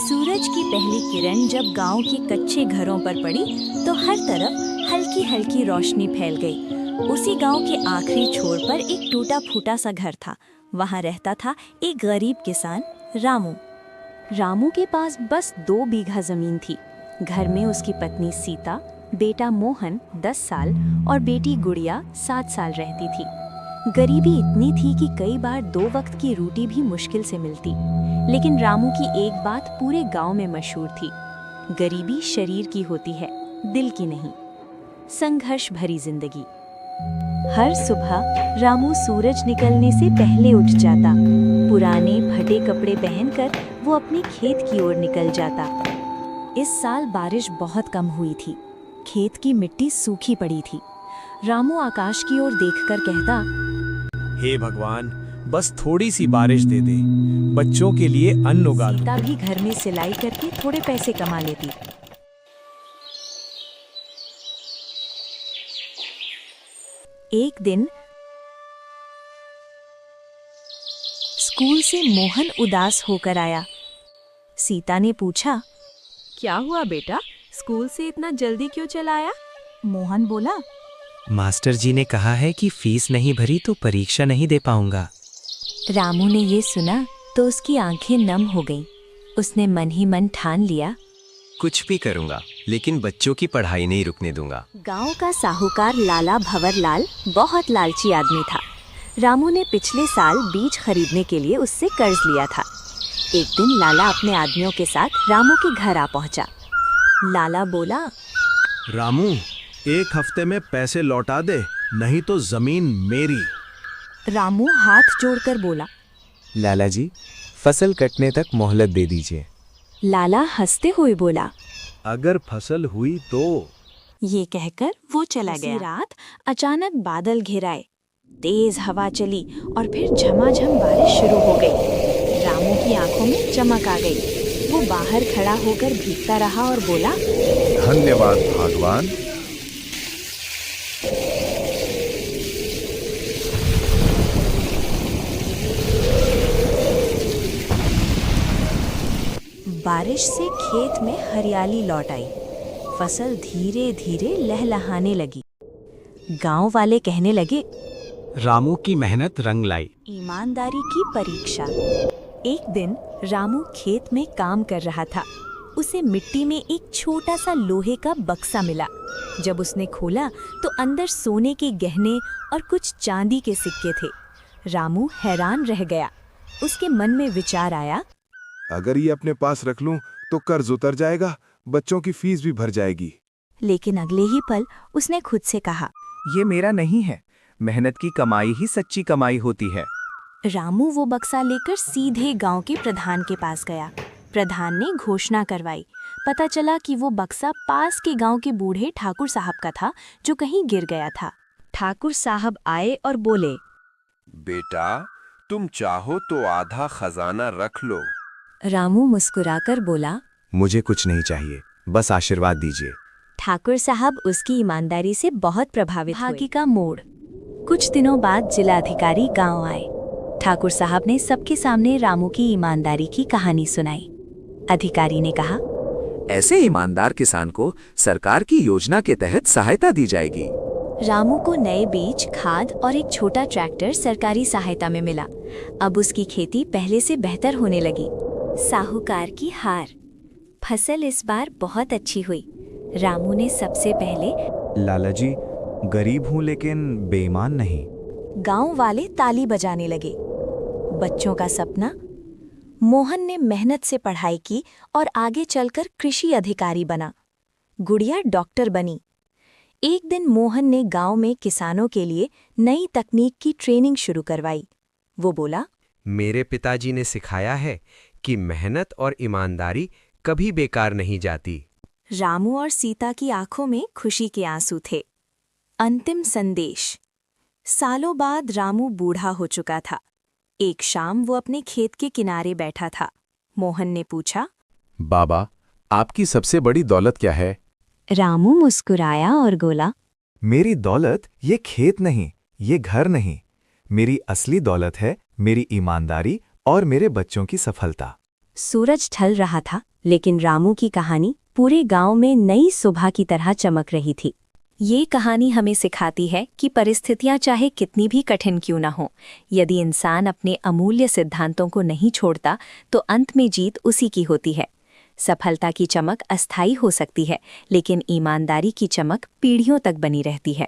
सूरज की पहली किरण जब गांव के कच्चे घरों पर पड़ी तो हर तरफ हल्की हल्की रोशनी फैल गई। उसी गांव के आखिरी छोर पर एक टूटा फूटा सा घर था। वहां रहता था एक गरीब किसान रामू। रामू के पास बस 2 बीघा जमीन थी। घर में उसकी पत्नी सीता, बेटा मोहन 10 साल और बेटी गुड़िया 7 साल रहती थी। गरीबी इतनी थी कि कई बार 2 वक्त की रोटी भी मुश्किल से मिलती। लेकिन रामू की एक बात पूरे गांव में मशहूर थी, गरीबी शरीर की होती है, दिल की नहीं। संघर्ष भरी जिंदगी। हर सुबह रामू सूरज निकलने से पहले उठ जाता। पुराने फटे कपड़े पहनकर वो अपने खेत की ओर निकल जाता। इस साल बारिश बहुत कम हुई थी। खेत की मिट्टी सूखी पड़ी थी। रामू आकाश की ओर देखकर कहता, हे भगवान, बस थोड़ी सी बारिश दे दे, बच्चों के लिए अन्न उगा दो। सीता भी घर में सिलाई करके थोड़े पैसे कमा लेती। एक दिन स्कूल से मोहन उदास होकर आया। सीता ने पूछा, क्या हुआ बेटा, स्कूल से इतना जल्दी क्यों चला आया? मोहन बोला, मास्टर जी ने कहा है कि फीस नहीं भरी तो परीक्षा नहीं दे पाऊंगा। रामू ने ये सुना तो उसकी आंखें नम हो गईं। उसने मन ही मन ठान लिया, कुछ भी करूंगा, लेकिन बच्चों की पढ़ाई नहीं रुकने दूंगा। गांव का साहूकार लाला भंवरलाल बहुत लालची आदमी था। रामू ने पिछले साल बीज खरीदने के लिए उससे कर्ज लिया था। एक दिन लाला अपने आदमियों के साथ रामू के घर आ पहुंचा। लाला बोला, रामू, 1 हफ्ते में पैसे लौटा दे, नहीं तो जमीन मेरी। रामू हाथ जोड़कर बोला, लाला जी, फसल कटने तक मोहलत दे दीजिए। लाला हंसते हुए बोला, अगर फसल हुई तो। ये कहकर वो चला गया। रात अचानक बादल घिर आए, तेज हवा चली और फिर झमाझम बारिश शुरू हो गई। रामू की आंखों में चमक आ गई। वो बाहर खड़ा होकर भीगता रहा और बोला, धन्यवाद भगवान। बारिश से खेत में हरियाली लौट आई। फसल धीरे धीरे लहलहाने लगी। गांव वाले कहने लगे, रामू की मेहनत रंग लाई। ईमानदारी की परीक्षा। एक दिन रामू खेत में काम कर रहा था। उसे मिट्टी में एक छोटा सा लोहे का बक्सा मिला। जब उसने खोला तो अंदर सोने के गहने और कुछ चांदी के सिक्के थे। रामू हैरान रह गया। उसके मन में विचार आया, अगर ये अपने पास रख लूं तो कर्ज उतर जाएगा, बच्चों की फीस भी भर जाएगी। लेकिन अगले ही पल उसने खुद से कहा, ये मेरा नहीं है, मेहनत की कमाई ही सच्ची कमाई होती है। रामू वो बक्सा लेकर सीधे गांव के प्रधान के पास गया। प्रधान ने घोषणा करवाई। पता चला कि वो बक्सा पास के गांव के बूढ़े ठाकुर साहब का था, जो कहीं गिर गया था। ठाकुर साहब आए और बोले, बेटा, तुम चाहो तो आधा खजाना रख लो। रामू मुस्कुराकर बोला, मुझे कुछ नहीं चाहिए, बस आशीर्वाद दीजिए। ठाकुर साहब उसकी ईमानदारी से बहुत प्रभावित हुए। भाग्य का मोड़। कुछ दिनों बाद जिलाधिकारी गांव आए। ठाकुर साहब ने सबके सामने रामू की ईमानदारी की कहानी सुनाई। अधिकारी ने कहा, ऐसे ईमानदार किसान को सरकार की योजना के तहत सहायता दी जाएगी। रामू को नए बीज, खाद और एक छोटा ट्रैक्टर सरकारी सहायता में मिला। अब उसकी खेती पहले से बेहतर होने लगी। साहूकार की हार। फसल इस बार बहुत अच्छी हुई। रामू ने सबसे पहले, लाला जी, गरीब हूँ लेकिन बेईमान नहीं। गांव वाले ताली बजाने लगे। बच्चों का सपना। मोहन ने मेहनत से पढ़ाई की और आगे चलकर कृषि अधिकारी बना। गुड़िया डॉक्टर बनी। एक दिन मोहन ने गांव में किसानों के लिए नई तकनीक की ट्रेनिंग शुरू करवाई। वो बोला, मेरे पिताजी ने सिखाया है कि मेहनत और ईमानदारी कभी बेकार नहीं जाती। रामू और सीता की आंखों में खुशी के आंसू थे। अंतिम संदेश। सालों बाद रामू बूढ़ा हो चुका था। एक शाम वो अपने खेत के किनारे बैठा था। मोहन ने पूछा, बाबा, आपकी सबसे बड़ी दौलत क्या है? रामू मुस्कुराया और बोला, मेरी दौलत ये खेत नहीं, ये घर नहीं। मेरी असली दौलत है मेरी ईमानदारी और मेरे बच्चों की सफलता। सूरज ढल रहा था, लेकिन रामू की कहानी पूरे गांव में नई सुबह की तरह चमक रही थी। ये कहानी हमें सिखाती है कि परिस्थितियां चाहे कितनी भी कठिन क्यों न हो, यदि इंसान अपने अमूल्य सिद्धांतों को नहीं छोड़ता तो अंत में जीत उसी की होती है। सफलता की चमक अस्थायी हो सकती है, लेकिन ईमानदारी की चमक पीढ़ियों तक बनी रहती है।